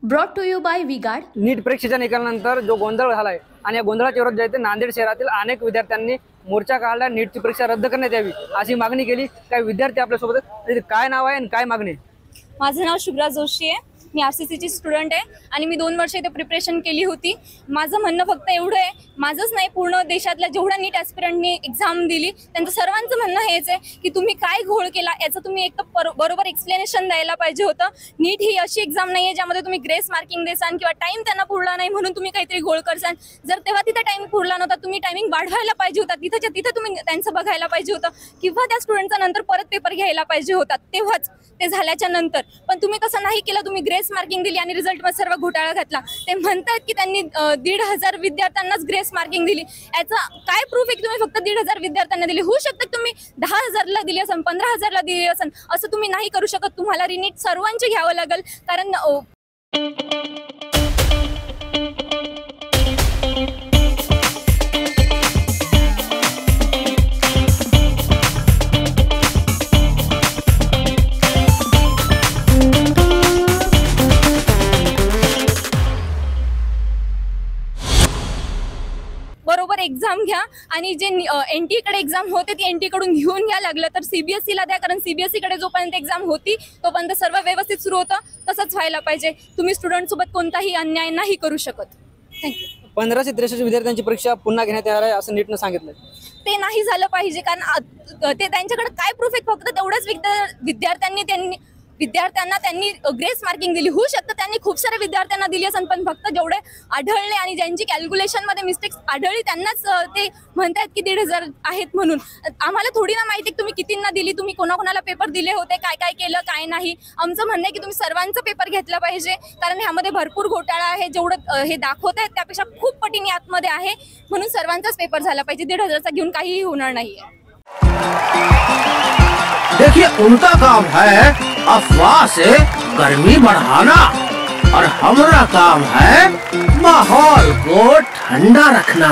Brought to you by V-Guard. NEET परीक्षेच्या निकालानंतर जो गोंधळ झालाय आणि या गोंधळाच्या विरोधात जे नांदेड शहरातील अनेक विद्यार्थ्यांनी मोर्चा काढला, नीटची परीक्षा रद्द करण्यात यावी अशी मागणी केली। काही विद्यार्थी आपल्या सोबत आहेत, काय नाव आहे आणि काय मागणी आहे? माझं नाव शुभ्रा जोशी आहे, मी आरसीसीची स्टुडंट आहे आणि मी 2 वर्ष इथे प्रिपरेशन केली होती। माझं म्हणणं फक्त एवढं आहे, माझंच नाही पूर्ण देशातल्या जेवढ्या नीट ॲस्पिरंटनी एक्झाम दिली त्यांचं सर्वांचं म्हणणं हेच आहे की तुम्ही काय घोळ केला याचं तुम्ही एक तर बरोबर एक्सप्लेनेशन द्यायला पाहिजे होतं। नीट ही अशी एक्झाम नाही आहे ज्यामध्ये तुम्ही ग्रेस मार्किंग देसान किंवा टाइम त्यांना पुरला नाही म्हणून तुम्ही काहीतरी घोळ करसान। जर तेव्हा तिथे टाइम पुरला नव्हता, तुम्ही टायमिंग वाढवायला पाहिजे होता, तिथेच्या तिथे तुम्ही त्यांचं बघायला पाहिजे होतं किंवा त्या स्टुडंटचा नंतर परत पेपर घ्यायला पाहिजे होता, तेव्हाच ते झाल्याच्या नंतर। पण तुम्ही तसं नाही केलं, तुम्ही ग्रेस मार्किंग दिली आणि रिझल्टमध्ये सर्व घोटाळा घातला। ते म्हणतात की त्यांनी 1,500 विद्यार्थ्यांनाच ग्रेस मार्किंग दिली, याचा काय प्रूफ आहे की तुम्ही फक्त 1,500 विद्यार्थ्यांना दिली? होऊ शकतं तुम्ही 10,000ला दिली असेल, 15,000ला दिली असेल, असं तुम्ही नाही करू शकत। तुम्हाला रिनीट सर्वांचे घ्यावं लागेल, कारण बरोबर एक्झाम घ्या आणि जे NTA कडे एक्झाम होते ती NTA कडून घेऊन घ्या, लागलं तर CBSE ला द्या, कारण CBSE कडे जोपर्यंत एक्झाम होती तोपर्यंत सर्व व्यवस्थित सुरू होतं, तसंच व्हायला पाहिजे। तुम्ही स्टुडंट सोबत कोणताही अन्याय नाही करू शकत। थँक्यू। 1563 विद्यार्थ्यांची परीक्षा पुन्हा घेण्यात येणार आहे असं नीटनं सांगितलं। ते नाही झालं पाहिजे, कारण ते त्यांच्याकडे काय प्रूफ आहे? फक्त तेवढ्याच विद्यार्थ्यांना त्यांनी ग्रेस मार्किंग दिली। होऊ शकतं त्यांनी खूप साऱ्या विद्यार्थ्यांना दिली असेल, पण फक्त जेवढे आढळले आणि ज्यांची कॅल्क्युलेशनमध्ये मिस्टेक्स आढळली त्यांनाच ते म्हणतात की 1,500 आहेत म्हणून। आम्हाला थोडी ना माहिती तुम्ही कितींना दिली, तुम्ही कोणाकोणाला पेपर दिले होते, काय काय केलं काय नाही। आमचं म्हणणं आहे की तुम्ही सर्वांचा पेपर घेतला पाहिजे, कारण ह्यामध्ये भरपूर घोटाळा आहे, जेवढं हे दाखवत आहेत त्यापेक्षा खूप पटीने आतमध्ये आहे, म्हणून सर्वांचाच पेपर झाला पाहिजे। 1,500चा घेऊन काहीही होणार नाहीये। देखिए, उनका काम है अफवाह से गर्मी बढ़ाना और हमारा काम है माहौल को ठंडा रखना।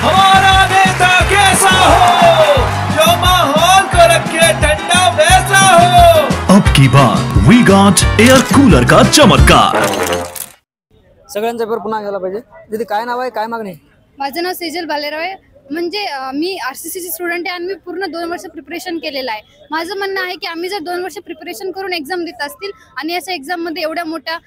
हमारा नेता कैसा हो जो माहौल को रखे ठंडा वैसा हो। अब की बार वी गॉट एयर कूलर का चमत्कार। सगळ्यांचा पेपर पुन्हा घ्यायला पाहिजे। दीदी काय नाव आहे, काय मागणी आहे? माझं नाव सेजल बालेराव आहे, म्हणजे मी आरसीसीची स्टुडंट आहे आणि मी पूर्ण 2 वर्ष प्रिपरेशन केलेलं आहे। माझं म्हणणं आहे की आम्ही जर 2 वर्ष प्रिपरेशन करून एक्झाम देत असतील आणि अशा एक्झाममध्ये एवढ्या मोठ्या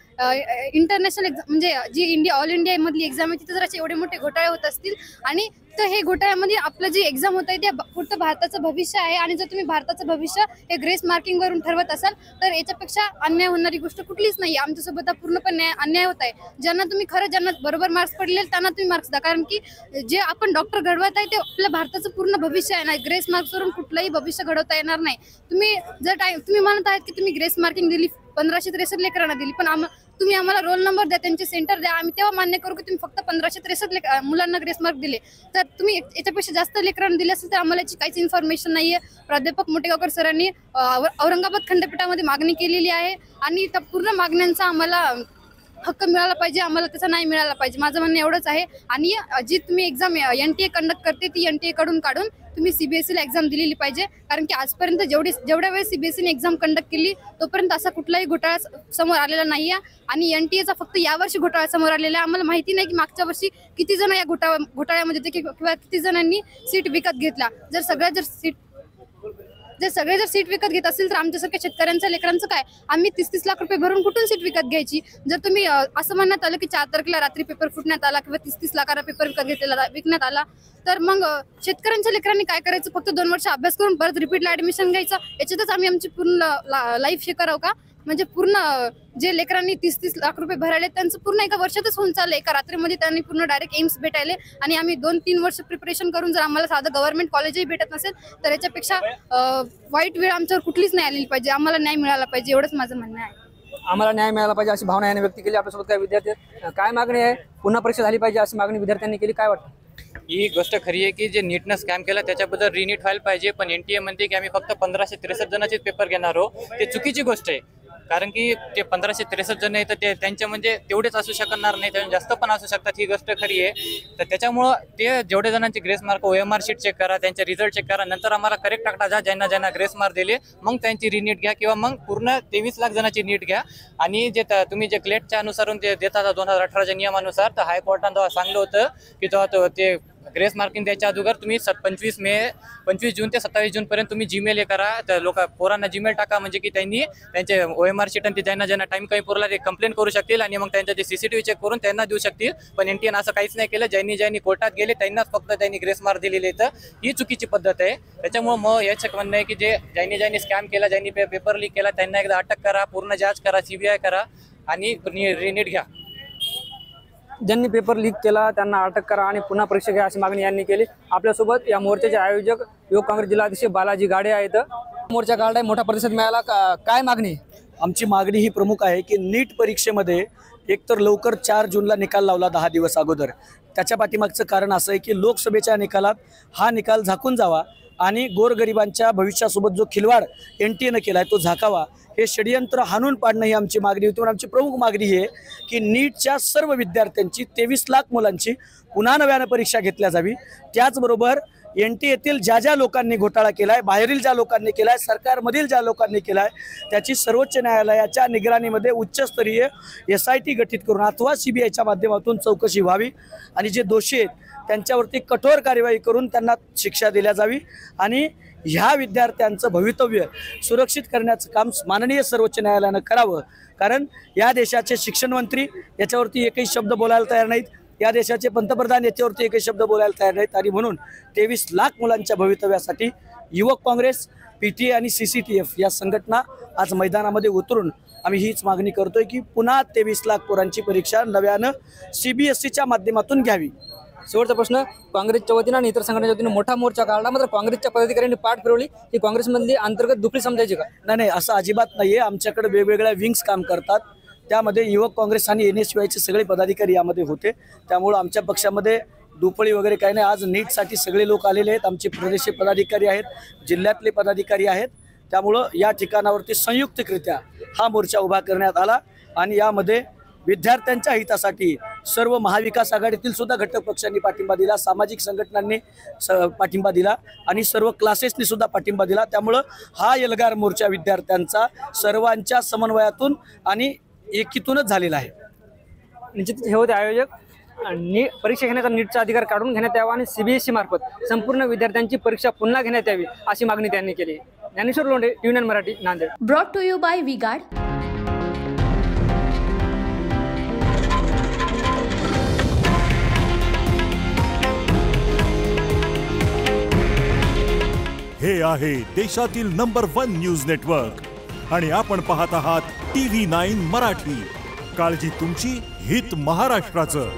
इंटरनॅशनल एक्झाम म्हणजे जी ऑल इंडिया मधली एक्झाम आहे तिथे जर असे एवढे मोठे घोटाळे होत असतील आणि तर हे घोटाळ्यामध्ये आपलं जी एक्झाम होत आहे ते पुढचं भारताचं भविष्य आहे आणि जर तुम्ही भारताचं भविष्य हे ग्रेस मार्किंगवरून ठरवत असाल तर याच्यापेक्षा अन्याय होणारी गोष्ट कुठलीच नाही। आमच्यासोबत पूर्णपणे अन्याय होत आहे। ज्यांना ज्यांना बरोबर मार्क्स पडले त्यांना तुम्ही मार्क्स द्या, कारण की जे आपण डॉक्टर घडवत आहे ते आपल्या भारताचं पूर्ण भविष्य आहे ना। ग्रेस मार्क्सवरून कुठलंही भविष्य घडवता येणार नाही। तुम्ही म्हणत आहात की तुम्ही ग्रेस मार्किंग दिली, 1563 लेकरांना दिली, पण तुम्ही आम्हाला रोल नंबर द्या, त्यांचे सेंटर द्या, आम्ही तेव्हा मान्य करू की तुम्ही फक्त 1563 मुलांना ग्रेस मार्क दिले। तर तुम्ही याच्यापेक्षा जास्त लेकरांना दिले असेल तर आम्हाला याची काहीच इन्फॉर्मेशन नाहीये। प्राध्यापक मोटेगावकर सरांनी औरंगाबाद खंडपीठामध्ये मागणी केलेली आहे आणि त्या पूर्ण मागण्यांचा आम्हाला हक्क मिळाला पाहिजे, आम्हाला त्याचा नाही मिळाला पाहिजे। माझं म्हणणं एवढंच आहे। आणि जी तुम्ही एक्झाम NTA कंडक्ट करते ती NTA कडून काढून तुम्ही CBSE ला एक्झाम दिलेली पाहिजे, कारण की आजपर्यंत जेवढ्या वेळेस CBSE ने एक्झाम कंडक्ट केली तोपर्यंत असा कुठलाही घोटाळा समोर आलेला नाहीये आणि NTA चा फक्त यावर्षी घोटाळा समोर आलेला आहे। आम्हाला माहिती नाही की मागच्या वर्षी किती जण या घोटाळ्यामध्ये होते किंवा किती जणांनी सीट विकत घेतला। जर सगळे सीट विकत घेत असतील तर आमच्यासारख्या शेतकऱ्यांच्या लेकरांचं काय? आम्ही 30-30 लाख रुपये भरून कुठून सीट विकत घ्यायची? जर तुम्ही असं म्हणण्यात आलं की 4 तारखेला रात्री पेपर फुटण्यात आला किंवा 30-30 लाखाला पेपर विकण्यात आला तर मग शेतकऱ्यांच्या लेकरांनी काय करायचं? फक्त 2 वर्ष अभ्यास करून परत रिपीटला ऍडमिशन घ्यायचं? याच्यातच आम्ही आमची पूर्ण लाईफ हे करावं का? म्हणजे पूर्ण जे लेकरांनी 30-30 लाख रुपये भरायले त्यांचं पूर्ण एका वर्षातच होऊन चाललंय, एका रात्रीमध्ये त्यांनी पूर्ण डायरेक्ट एम्स भेटायले आणि आम्ही 2-3 वर्ष प्रिपरेशन करून जर आम्हाला साधं गव्हर्नमेंट कॉलेजही भेटत नसेल तर याच्यापेक्षा वाईट वेळ आमच्यावर कुठलीच नाही आलेली पाहिजे। आम्हाला न्याय मिळाला पाहिजे, एवढंच माझं म्हणणं आहे। आम्हाला न्याय मिळाला पाहिजे अशी भावना याने व्यक्त केली। आपल्यासोबत काही विद्यार्थी काय मागणी आहे? पुन्हा परीक्षा झाली पाहिजे अशी मागणी विद्यार्थ्यांनी केली, काय वाटतं? ही गोष्ट खरी आहे की जे नीटनं स्कॅम केला त्याच्याबद्दल रिनीट व्हायला पाहिजे, पण NTA म्हणते की आम्ही फक्त 1563 जणांचे पेपर घेणार आहोत, ते चुकीची गोष्ट आहे। कारण की ते 1563 जण आहेत, तर ते त्यांचे म्हणजे तेवढेच असू शकणार नाही, त्याच्यात जास्त पण असू शकतात, ही गोष्ट खरी आहे. तर त्याच्यामुळं ते जेवढे जणांचे grace mark OMR sheet check करा, त्यांचे रिझल्ट चेक करा, नंतर आम्हाला करेक्ट टाकता ज्यांना ग्रेस मार्क दिले, मग त्यांची रिनीट घ्या किंवा मग पूर्ण 23 लाख जणांची नीट घ्या. आणि जे तुम्ही जे क्लेटच्या अनुसारून ते देतात 2018च्या नियमानुसार, तर हायकोर्टानं तेव्हा सांगलं होतं की तेव्हा ते ग्रेस मार्किंग द्यायच्या अगोदर तुम्ही 25 जून ते 27 जून पर्यंत तुम्ही जीमेल हे करा, तर पोरांना जीमेल टाका, म्हणजे की त्यांनी त्यांचे OMR शीट आणि ज्यांना टाइम कमी पुरला ते कंप्लेंट करू शकतील आणि मग त्यांच्या जे CCTV चेक करून त्यांना देऊ शकतील. पण NTN असं काहीच नाही केलं. ज्यांनी कोर्टात गेले त्यांनाच फक्त त्यांनी ग्रेस मार्क दिलेले, तर ही चुकीची पद्धत आहे. त्याच्यामुळे मग याचं म्हणणं आहे की ज्यांनी स्कॅम केला, ज्यांनी पेपर लीक केला, त्यांना एकदा अटक करा, पूर्ण जांच करा, CBI करा आणि रिनीट घ्या. ज्यांनी पेपर लीक केला त्यांना अटक करा आणि पुन्हा परीक्षा घ्या, अशी मागणी यांनी केली. आपल्यासोबत या मोर्चाचे आयोजक युवक काँग्रेस जिल्हाध्यक्ष बालाजी गाडे आहेत. मोर्चा काढलाय, मोठा प्रतिसाद मिळाला. काय मागणी? आमची मागणी ही प्रमुख आहे की नीट परीक्षेमध्ये एकतर लवकर 4 जूनला निकाल लावला 10 दिवस अगोदर. त्याच्या पाठीमागचं कारण असं आहे की लोकसभेच्या निकालात हा निकाल झाकून जावा आणि गोरगरिबांच्या भविष्यासोबत जो खिलवाड NTAनं केला आहे तो झाकावा. हे षडयंत्र हाणून पाडणं ही आमची मागणी होती. आमची प्रमुख मागणी ही आहे की नीटच्या सर्व विद्यार्थ्यांची 23 लाख मुलांची पुन्हा नव्यानं परीक्षा घेतल्या जावी. त्याचबरोबर NTAतील ज्या लोकांनी घोटाळा केला आहे, बाहेरील ज्या लोकांनी केला आहे, सरकारमधील ज्या लोकांनी केला आहे, त्याची सर्वोच्च न्यायालयाच्या निगराणीमध्ये उच्चस्तरीय SIT गठीत करून अथवा CBIच्या माध्यमातून चौकशी व्हावी आणि जे दोषी आहेत त्यांच्यावरती कठोर कार्यवाही करून त्यांना शिक्षा दिल्या जावी आणि ह्या विद्यार्थ्यांचं भवितव्य सुरक्षित करण्याचं काम माननीय सर्वोच्च न्यायालयानं करावं. कारण या देशाचे शिक्षण मंत्री याच्यावरती एकही शब्द बोलायला तयार नाहीत, या देशाचे पंतप्रधान याच्यावरती एकही शब्द बोलायला तयार नाहीत. आणि म्हणून 23 लाख मुलांच्या भवितव्यासाठी युवक काँग्रेस, PTA आणि CCTF या संघटना आज मैदानामध्ये उतरून आम्ही हीच मागणी करतोय की पुन्हा 23 लाख पोरांची परीक्षा नव्यानं CBSEच्या माध्यमातून घ्यावी. शेवटचा प्रश्न, काँग्रेसच्या वतीनं आणि इतर संघटनेच्या वतीनं मोठा मोर्चा काढला, मात्र काँग्रेसच्या पदाधिकाऱ्यांनी पाठ फिरवली. ही काँग्रेसमधली अंतर्गत दुपरी समजायची का? नाही, असं अजिबात नाही आहे. आमच्याकडे वेगवेगळ्या विंग्स काम करतात, त्यामध्ये युवक काँग्रेस आणि NSYचे सगळे पदाधिकारी यामध्ये होते. त्यामुळं आमच्या पक्षामध्ये दुपळी वगैरे काही नाही. आज नीटसाठी सगळे लोक आलेले आहेत. आमचे प्रदेशीय पदाधिकारी आहेत, जिल्ह्यातले पदाधिकारी आहेत. त्यामुळं या ठिकाणावरती संयुक्तरित्या हा मोर्चा उभा करण्यात आला आणि यामध्ये विद्यार्थ्यांच्या हितासाठी सर्व महाविकास आघाडीतील सुद्धा घटक पक्षांनी पाठिंबा दिला, सामाजिक संघटनांनी पाठिंबा दिला आणि सर्व क्लासेसनी सुद्धा पाठिंबा दिला. त्यामुळं हा एल्गार मोर्चा विद्यार्थ्यांचा सर्वांच्या समन्वयातून आणि एकीतूनच झालेला आहे. निश्चितच हे होते आयोजक. परीक्षा घेण्याचा नीटचा अधिकार काढून घेण्यात यावा आणि CBSE मार्फत संपूर्ण विद्यार्थ्यांची परीक्षा पुन्हा घेण्यात यावी, अशी मागणी त्यांनी केली. Dnyaneshwar Londhe, TV9 Marathi, Nanded. Brought to you by V-Guard. हे आहे देशातील नंबर 1 न्यूज नेटवर्क आणि आपण पाहत आहात TV9 मराठी. काळजी तुमची, हित महाराष्ट्राचं.